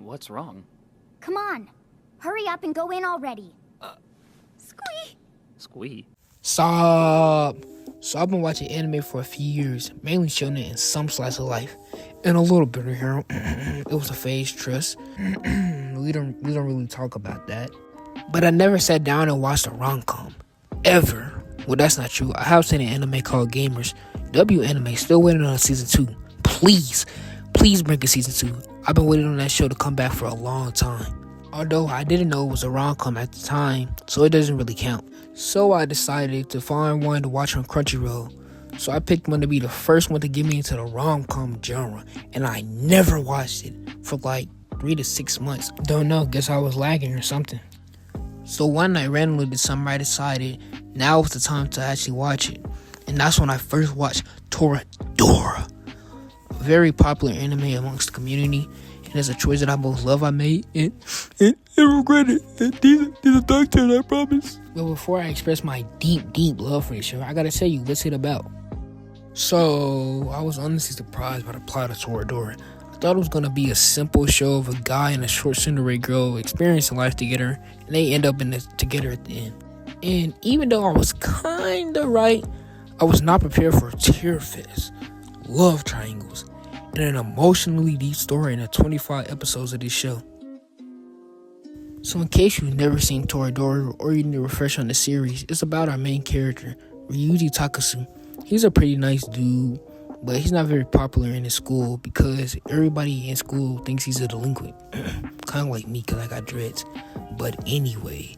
What's wrong? Come on. Hurry up and go in already. Squee! Squee? Stop. So I've been watching anime for a few years, mainly shonen and some slice of life, and a little bit of hero. It was a phase, trust. we don't really talk about that. But I never sat down and watched a rom-com. Ever. Well, that's not true. I have seen an anime called Gamers. W Anime still waiting on season 2. Please bring a season 2. I've been waiting on that show to come back for a long time. Although I didn't know it was a rom-com at the time, so it doesn't really count. So I decided to find one to watch on Crunchyroll. So I picked one to be the first one to get me into the rom-com genre, and I never watched it for like 3 to 6 months. Don't know, guess I was lagging or something. So one night randomly this summer I decided now was the time to actually watch it. And that's when I first watched Toradora. A very popular anime amongst the community. And it's a choice that I both love I made and regret it. These are dark turns, I promise. But before I express my deep love for this show, I gotta tell you what's it about. So I was honestly surprised by the plot of Toradora. I thought it was gonna be a simple show of a guy and a short Cinderella girl experiencing life together, and they end up together at the end. And even though I was kinda right, I was not prepared for a tear fest, love triangles, and an emotionally deep story in the 25 episodes of this show. So in case you've never seen Toradora or you need to refresh on the series, it's about our main character, Ryuji Takasu. He's a pretty nice dude, but he's not very popular in his school because everybody in school thinks he's a delinquent. Kind of like me because I got dreads. But anyway,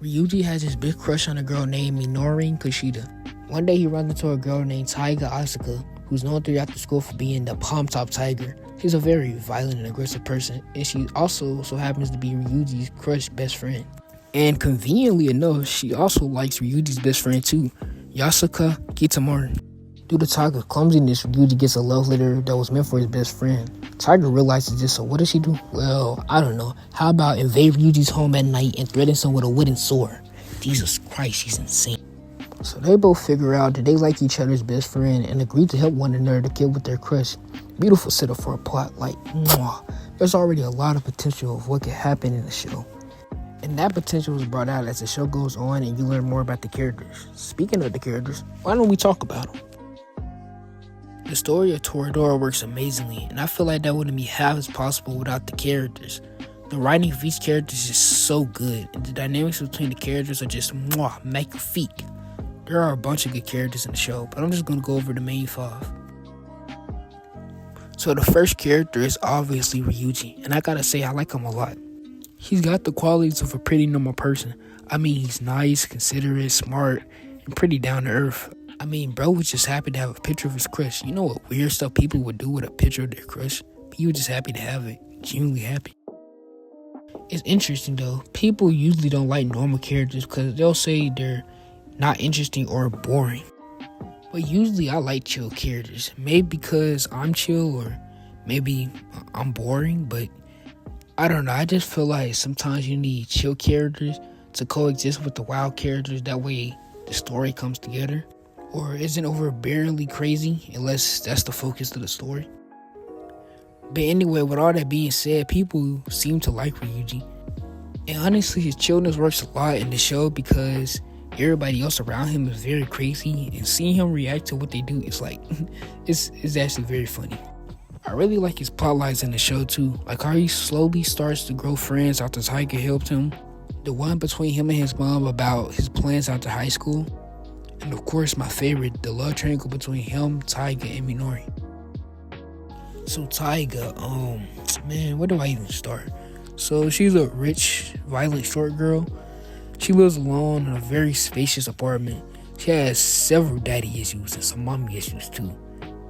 Ryuji has this big crush on a girl named Minori Kushida. One day he runs into a girl named Taiga Asuka, who's known throughout the school for being the palm top tiger. She's a very violent and aggressive person, and she also so happens to be Ryuji's crush best friend. And conveniently enough, she also likes Ryuji's best friend too, Yasuka Kitamura. Due to Taiga's clumsiness, Ryuji gets a love letter that was meant for his best friend. Taiga realizes this, so what does she do? Well, I don't know. How about invade Ryuji's home at night and threaten him with a wooden sword? Jesus Christ, she's insane. So they both figure out that they like each other's best friend and agree to help one another to kill with their crush. Beautiful setup for a plot, like, mwah. There's already a lot of potential of what could happen in the show. And that potential is brought out as the show goes on and you learn more about the characters. Speaking of the characters, why don't we talk about them? The story of Toradora works amazingly, and I feel like that wouldn't be half as possible without the characters. The writing of each character is just so good, and the dynamics between the characters are just magnifique. There are a bunch of good characters in the show, but I'm just going to go over the main 5. So the first character is obviously Ryuji, and I gotta say I like him a lot. He's got the qualities of a pretty normal person. I mean, he's nice, considerate, smart, and pretty down to earth. I mean, bro was just happy to have a picture of his crush. You know what weird stuff people would do with a picture of their crush? He was just happy to have it, genuinely happy. It's interesting though, people usually don't like normal characters because they'll say they're not interesting or boring. But usually I like chill characters. Maybe because I'm chill or maybe I'm boring, but I don't know. I just feel like sometimes you need chill characters to coexist with the wild characters. That way the story comes together or isn't overbearingly crazy unless that's the focus of the story. But anyway, with all that being said, people seem to like Ryuji. And honestly, his chillness works a lot in the show because everybody else around him is very crazy, and seeing him react to what they do is like, it's actually very funny. I really like his plot lines in the show too, like how he slowly starts to grow friends after Taiga helped him, the one between him and his mom about his plans after high school, and of course my favorite, the love triangle between him, Taiga, and Minori. So Taiga, man, where do I even start? So she's a rich, violent short girl. She lives alone in a very spacious apartment. She has several daddy issues and some mommy issues too.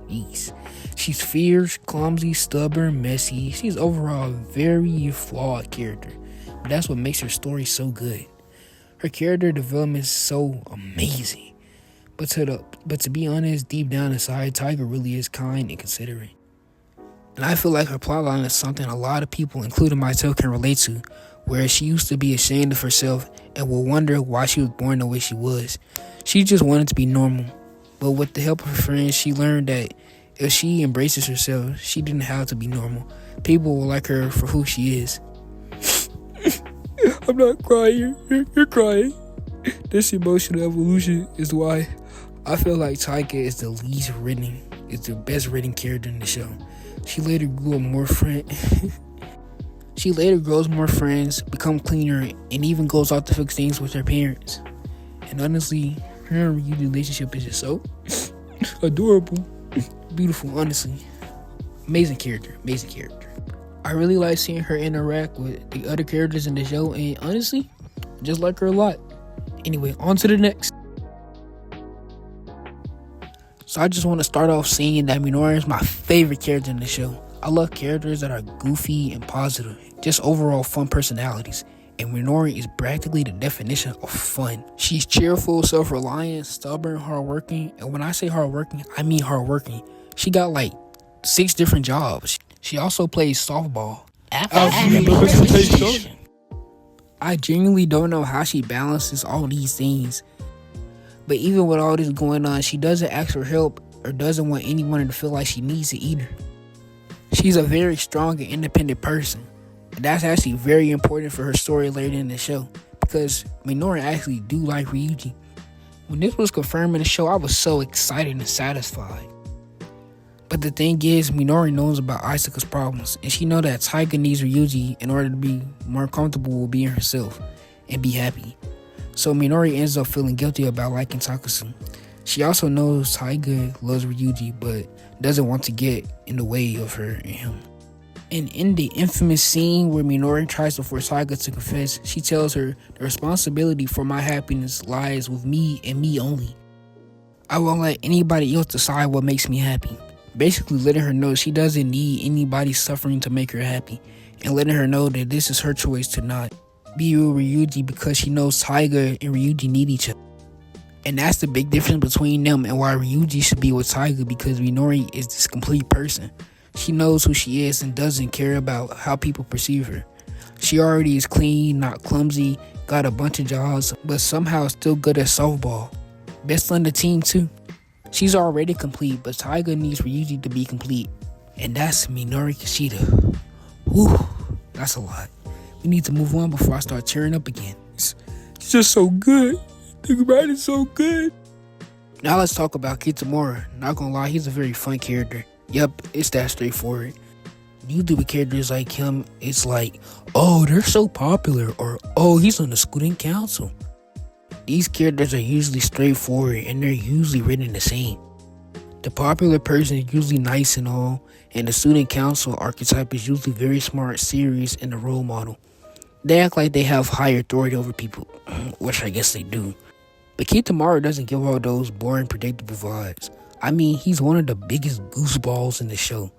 Jeez. She's fierce, clumsy, stubborn, messy. She's overall a very flawed character. But that's what makes her story so good. Her character development is so amazing. But to be honest, deep down inside, Taiga really is kind and considerate. And I feel like her plotline is something a lot of people, including myself, can relate to, where she used to be ashamed of herself and will wonder why she was born the way she was. She just wanted to be normal. But with the help of her friends, she learned that If she embraces herself, she didn't have to be normal. People will like her for who she is. I'm not crying. You're crying. This emotional evolution is why I feel like Tyga is the best written character in the show. She later grew up more She later grows more friends, become cleaner, and even goes out to fix things with her parents. And honestly, her and Ryu's relationship is just so adorable. Beautiful, honestly. Amazing character. I really like seeing her interact with the other characters in the show, and honestly, just like her a lot. Anyway, on to the next. So I just want to start off saying that Minoru is my favorite character in the show. I love characters that are goofy and positive, just overall fun personalities. And Minoru is practically the definition of fun. She's cheerful, self-reliant, stubborn, hardworking. And when I say hardworking, I mean hardworking. She got like 6 different jobs. She also plays softball. I genuinely don't know how she balances all these things. But even with all this going on, she doesn't ask for help or doesn't want anyone to feel like she needs it either. She's a very strong and independent person. And that's actually very important for her story later in the show, because Minoru actually do like Ryuji. When this was confirmed in the show, I was so excited and satisfied. But the thing is, Minoru knows about Asuka's problems, and she knows that Taiga needs Ryuji in order to be more comfortable with being herself and be happy. So Minoru ends up feeling guilty about liking Takasu. She also knows Taiga loves Ryuji, but doesn't want to get in the way of her and him. And in the infamous scene where Minoru tries to force Taiga to confess, she tells her, "The responsibility for my happiness lies with me and me only. I won't let anybody else decide what makes me happy." Basically letting her know she doesn't need anybody's suffering to make her happy, and letting her know that this is her choice to not be with Ryuji because she knows Taiga and Ryuji need each other. And that's the big difference between them, and why Ryuji should be with Taiga, because Minoru is this complete person. She knows who she is and doesn't care about how people perceive her. She already is clean, not clumsy, got a bunch of jobs, but somehow still good at softball. Best on the team too. She's already complete, but Taiga needs Ryuji to be complete. And that's Minoru Kishida. Whew, that's a lot. We need to move on before I start tearing up again. It's just so good. Think about it, so good. Now let's talk about Kitamura. Not gonna lie, he's a very fun character. Yep, it's that straightforward. Usually with characters like him, it's like, oh, they're so popular, or oh, he's on the student council. These characters are usually straightforward, and they're usually written the same. The popular person is usually nice and all, and the student council archetype is usually very smart, serious, and a role model. They act like they have higher authority over people, which I guess they do. But Kitamura doesn't give all those boring, predictable vibes. I mean, he's one of the biggest gooseballs in the show.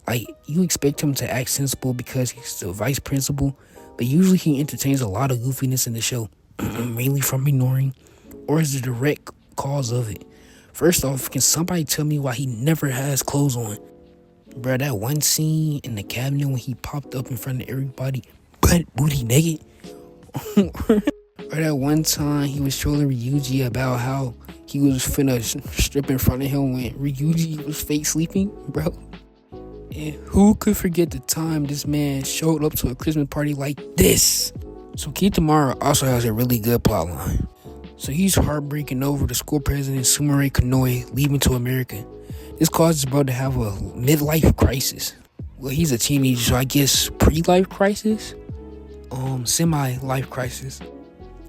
Like, you expect him to act sensible because he's the vice principal, but usually he entertains a lot of goofiness in the show, mainly from Minoru, or is the direct cause of it. First off, can somebody tell me why he never has clothes on? Bruh, that one scene in the cabinet when he popped up in front of everybody, butt booty naked. Or that one time he was trolling Ryuji about how he was finna strip in front of him when Ryuji was fake sleeping, bro. And who could forget the time this man showed up to a Christmas party like this? So Kitamura also has a really good plotline. So he's heartbreaking over the school president Sumire Konoe leaving to America. This causes bro to have a midlife crisis. Well, he's a teenager, so I guess pre-life crisis? Semi-life crisis.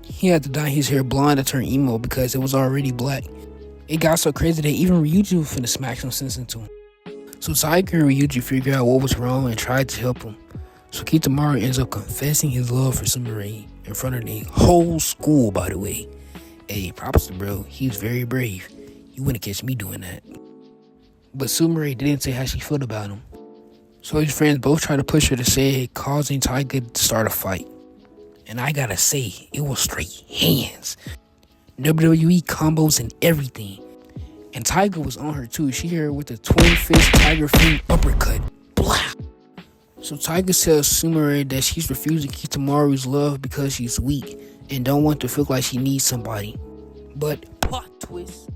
He had to dye his hair blonde to turn emo because it was already black. It got so crazy that even Ryuji was finna smack some sense into him. So Taiga and Ryuji figured out what was wrong and tried to help him. So Kitamura ends up confessing his love for Sumire in front of the whole school, by the way. Hey, props to bro, he's very brave. You wouldn't catch me doing that. But Sumire didn't say how she felt about him. So his friends both tried to push her to say it, causing Taiga to start a fight. And I gotta say, it was straight hands. WWE combos and everything. And Taiga was on her too. She hit her with a twin fist tiger fiend uppercut. Blah! So Taiga tells Sumire that she's refusing Kitamaru's love because she's weak and don't want to feel like she needs somebody. But plot twist,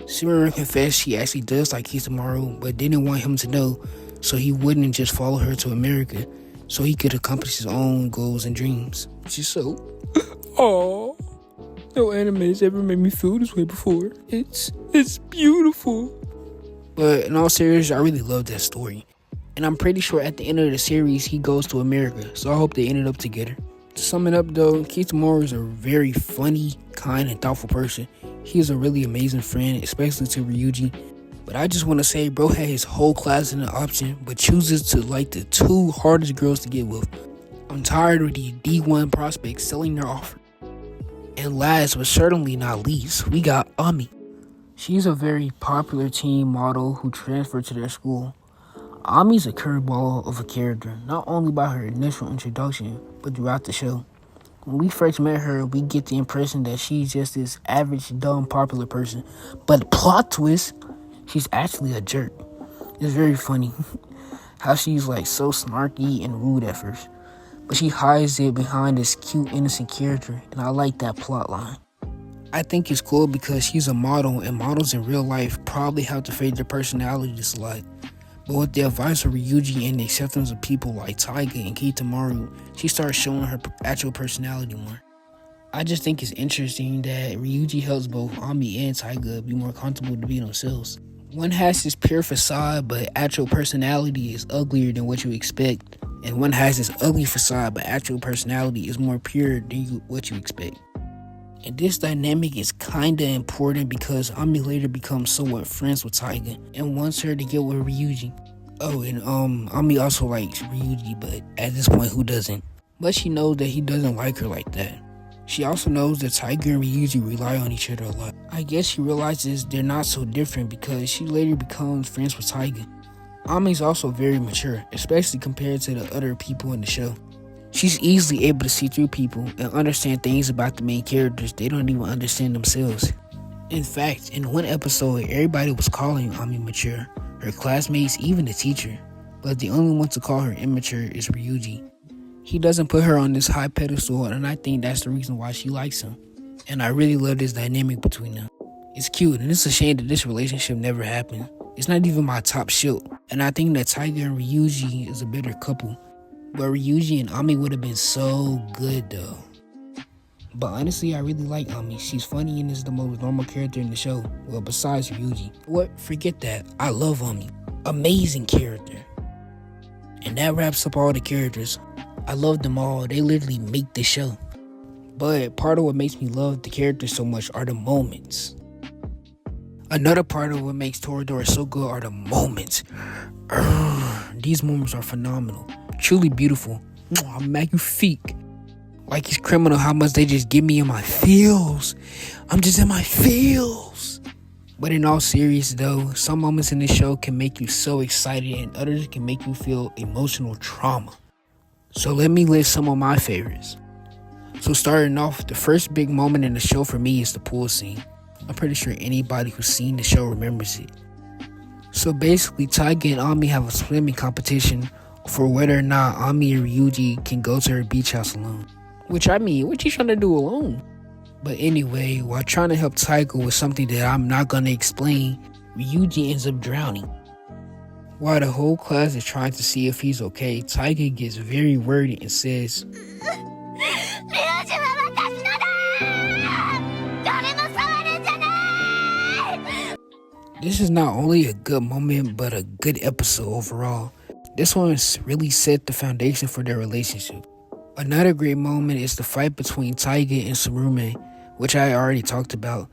Sumiru confessed she actually does like Kisamaru, but didn't want him to know, so he wouldn't just follow her to America, so he could accomplish his own goals and dreams. She's so... Aww. No anime has ever made me feel this way before. It's beautiful. But in all seriousness, I really love that story. And I'm pretty sure at the end of the series, he goes to America, so I hope they ended up together. To sum it up though, Kisamaru is a very funny, kind, and thoughtful person. He is a really amazing friend, especially to Ryuji. But I just want to say, bro had his whole class in the option, but chooses to like the 2 hardest girls to get with. I'm tired of the D1 prospects selling their offer. And last but certainly not least, we got Ami. She's a very popular teen model who transferred to their school. Ami's a curveball of a character, not only by her initial introduction, but throughout the show. When we first met her, we get the impression that she's just this average, dumb, popular person. But plot twist, she's actually a jerk. It's very funny how she's like so snarky and rude at first. But she hides it behind this cute, innocent character, and I like that plot line. I think it's cool because she's a model, and models in real life probably have to fade their personalities a lot. But with the advice of Ryuji and the acceptance of people like Taiga and Kitamaru, she starts showing her actual personality more. I just think it's interesting that Ryuji helps both Ami and Taiga be more comfortable to be themselves. One has this pure facade, but actual personality is uglier than what you expect. And one has this ugly facade, but actual personality is more pure than what you expect. And this dynamic is kinda important because Ami later becomes somewhat friends with Taiga and wants her to get with Ryuji. Oh, and Ami also likes Ryuji, but at this point, who doesn't? But she knows that he doesn't like her like that. She also knows that Taiga and Ryuji rely on each other a lot. I guess she realizes they're not so different because she later becomes friends with Taiga. Ami's also very mature, especially compared to the other people in the show. She's easily able to see through people and understand things about the main characters they don't even understand themselves. In fact, in one episode, everybody was calling Ami mature, her classmates, even the teacher. But the only one to call her immature is Ryuji. He doesn't put her on this high pedestal, and I think that's the reason why she likes him. And I really love this dynamic between them. It's cute, and it's a shame that this relationship never happened. It's not even my top ship, and I think that Taiga and Ryuji is a better couple. But Ryuji and Ami would have been so good though. But honestly, I really like Ami. She's funny and is the most normal character in the show. Well, besides Ryuji. What? Forget that. I love Ami. Amazing character. And that wraps up all the characters. I love them all. They literally make the show. But part of what makes me love the characters so much are the moments. Another part of what makes Toradora so good are the moments. These moments are phenomenal. Truly beautiful. Magnifique. Like it's criminal how much they just give me in my feels. I'm just in my feels. But in all seriousness though, some moments in this show can make you so excited and others can make you feel emotional trauma. So let me list some of my favorites. So starting off, the first big moment in the show for me is the pool scene. I'm pretty sure anybody who's seen the show remembers it. So basically, Taiga and Ami have a swimming competition for whether or not Ami and Ryuji can go to her beach house alone. Which I mean, what you trying to do alone? But anyway, while trying to help Taiga with something that I'm not gonna explain, Ryuji ends up drowning. While the whole class is trying to see if he's okay, Taiga gets very worried and says, This is not only a good moment, but a good episode overall. This one really set the foundation for their relationship. Another great moment is the fight between Taiga and Surume, which I already talked about.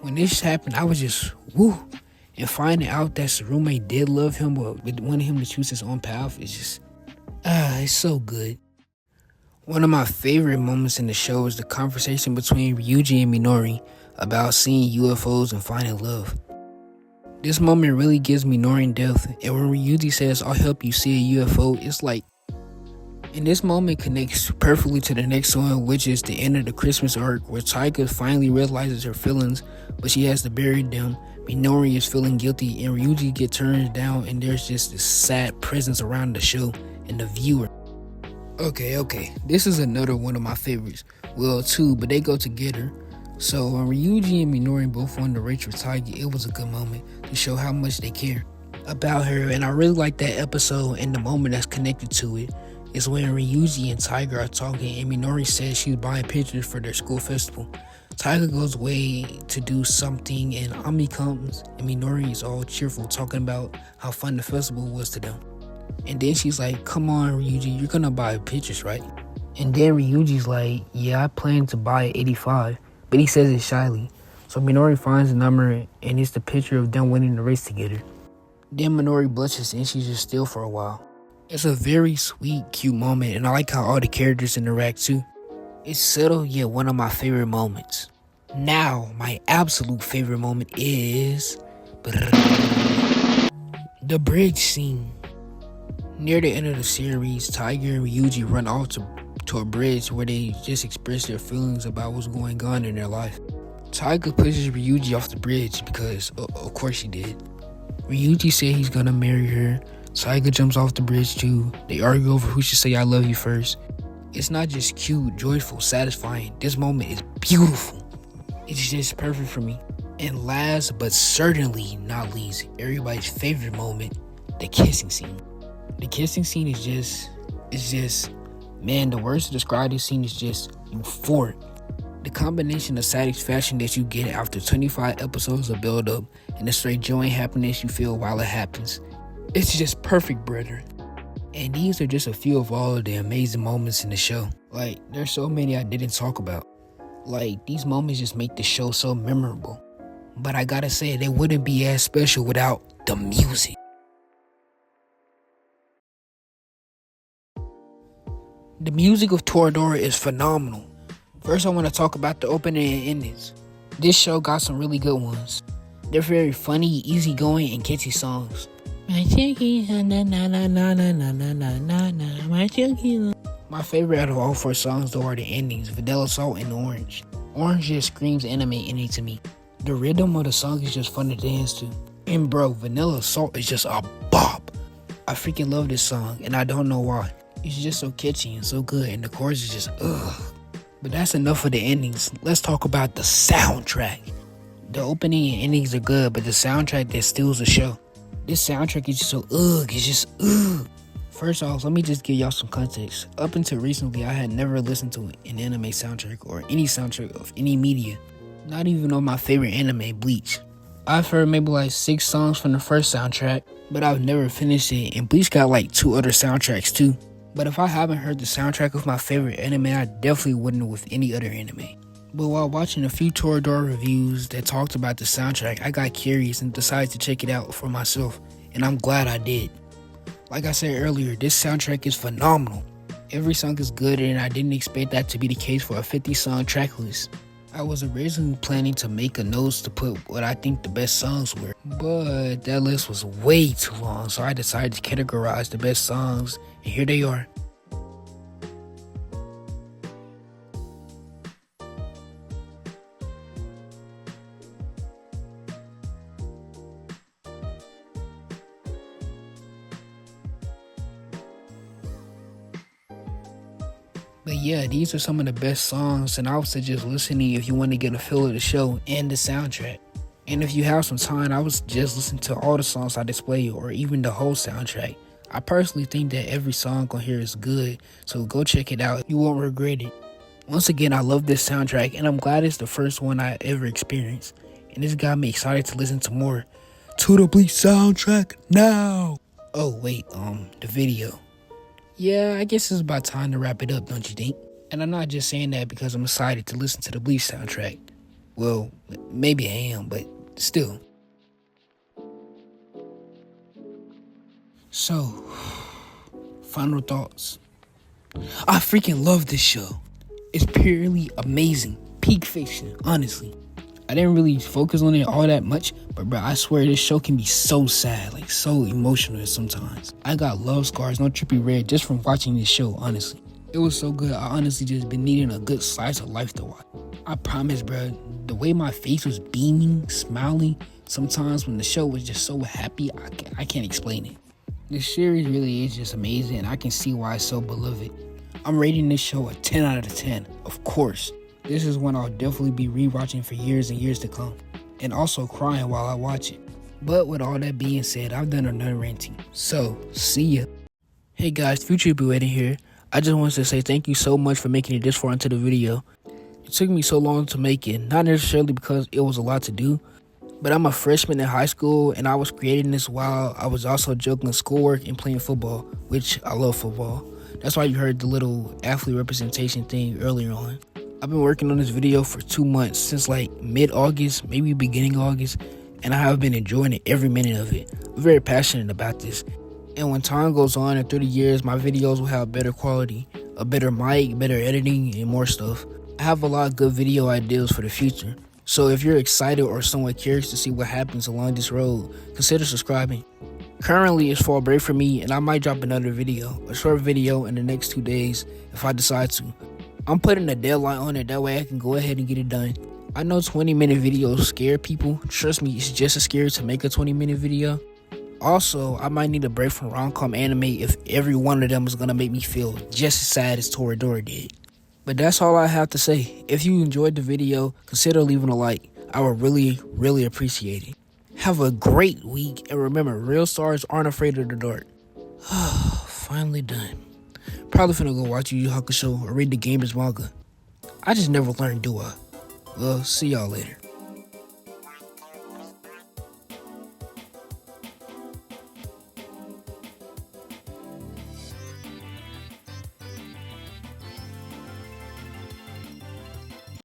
When this happened, I was just woo. And finding out that Surume did love him but wanted him to choose his own path is just, it's so good. One of my favorite moments in the show is the conversation between Ryuji and Minori about seeing UFOs and finding love. This moment really gives Minori depth, and when Ryuji says, I'll help you see a UFO, it's like, and this moment connects perfectly to the next one, which is the end of the Christmas arc, where Taiga finally realizes her feelings, but she has to bury them. Minori is feeling guilty, and Ryuji gets turned down, and there's just this sad presence around the show and the viewer. Okay, this is another one of my favorites. Well, two, but they go together. So when Ryuji and Minori both wanted to Rachel Tiger, it was a good moment to show how much they care about her. And I really like that episode, and the moment that's connected to it is when Ryuji and Tiger are talking and Minori says she's buying pictures for their school festival. Tiger goes away to do something and Ami comes and Minori is all cheerful talking about how fun the festival was to them. And then she's like, come on Ryuji, you're gonna buy pictures, right? And then Ryuji's like, yeah, I plan to buy 85, but he says it shyly. So Minori finds the number and it's the picture of them winning the race together. Then Minori blushes and she's just still for a while. It's a very sweet, cute moment, and I like how all the characters interact too. It's subtle, yet one of my favorite moments. Now, my absolute favorite moment is the bridge scene. Near the end of the series, Tiger and Ryuji run off to a bridge where they just express their feelings about what's going on in their life. Tiger pushes Ryuji off the bridge because, of course he did. Ryuji said he's gonna marry her. Tiger jumps off the bridge too. They argue over who should say I love you first. It's not just cute, joyful, satisfying. This moment is beautiful. It's just perfect for me. And last but certainly not least, everybody's favorite moment, the kissing scene. The kissing scene is just, man, the words to describe this scene is just euphoric. The combination of satisfaction that you get after 25 episodes of build-up and the straight joy and happiness you feel while it happens. It's just perfect, brother. And these are just a few of all of the amazing moments in the show. Like, there's so many I didn't talk about. Like, these moments just make the show so memorable. But I gotta say, they wouldn't be as special without the music. The music of Toradora is phenomenal. First, I want to talk about the opening and endings. This show got some really good ones. They're very funny, easygoing, and catchy songs. My favorite out of all 4 songs though are the endings, Vanilla Salt and Orange. Orange just screams anime ending to me. The rhythm of the song is just fun to dance to. And bro, Vanilla Salt is just a bop. I freaking love this song and I don't know why. It's just so catchy and so good and the chorus is just ugh. But that's enough of the endings. Let's talk about the soundtrack. The opening and endings are good, but the soundtrack that steals the show. This soundtrack is just so ugh, it's just ugh. First off, let me just give y'all some context. Up until recently, I had never listened to an anime soundtrack or any soundtrack of any media. Not even on my favorite anime, Bleach. I've heard maybe like 6 songs from the first soundtrack, but I've never finished it, and Bleach got like 2 other soundtracks too. But if I haven't heard the soundtrack of my favorite anime, I definitely wouldn't with any other anime. But while watching a few Toradora reviews that talked about the soundtrack, I got curious and decided to check it out for myself, and I'm glad I did. Like I said earlier, this soundtrack is phenomenal. Every song is good, and I didn't expect that to be the case for a 50-song track list. I was originally planning to make a notes to put what I think the best songs were, but that list was way too long, so I decided to categorize the best songs, and here they are. But yeah, these are some of the best songs, and I would suggest listening if you want to get a feel of the show and the soundtrack. And if you have some time, I would suggest listening to all the songs I display or even the whole soundtrack. I personally think that every song on here is good, so go check it out. You won't regret it. Once again, I love this soundtrack, and I'm glad it's the first one I ever experienced. And this got me excited to listen to more. To the Bleach soundtrack now! Oh wait, the video. Yeah, I guess it's about time to wrap it up, don't you think? And I'm not just saying that because I'm excited to listen to the Bleach soundtrack. Well, maybe I am, but still. So, final thoughts. I freaking love this show. It's purely amazing. Peak fiction, honestly. I didn't really focus on it all that much, but bro, I swear this show can be so sad, like so emotional sometimes. I got love scars, no trippy red, just from watching this show, honestly. It was so good, I honestly just been needing a good slice of life to watch. I promise, bro, the way my face was beaming, smiling, sometimes when the show was just so happy, I can't explain it. This series really is just amazing, and I can see why it's so beloved. I'm rating this show a 10 out of 10, of course. This is one I'll definitely be rewatching for years and years to come, and also crying while I watch it. But with all that being said, I've done enough ranting, so see ya. Hey guys, Future Bureiren here. I just wanted to say thank you so much for making it this far into the video. It took me so long to make it, not necessarily because it was a lot to do, but I'm a freshman in high school and I was creating this while I was also juggling schoolwork and playing football, which I love football. That's why you heard the little athlete representation thing earlier on. I've been working on this video for 2 months, since like mid-August, maybe beginning August, and I have been enjoying it every minute of it. I'm very passionate about this. And when time goes on and through the years, my videos will have better quality, a better mic, better editing, and more stuff. I have a lot of good video ideas for the future. So if you're excited or somewhat curious to see what happens along this road, consider subscribing. Currently, it's fall break for me, and I might drop another video, a short video in the next 2 days if I decide to. I'm putting a deadline on it, that way I can go ahead and get it done. I know 20-minute videos scare people. Trust me, it's just as scary to make a 20-minute video. Also, I might need a break from Rom-Com anime if every one of them is going to make me feel just as sad as Toradora did. But that's all I have to say. If you enjoyed the video, consider leaving a like. I would really appreciate it. Have a great week, and remember, real stars aren't afraid of the dark. Finally done. Probably finna go watch Yu Yu Hakusho or read the Gamers manga. I just never learned, do I? Well, see y'all later.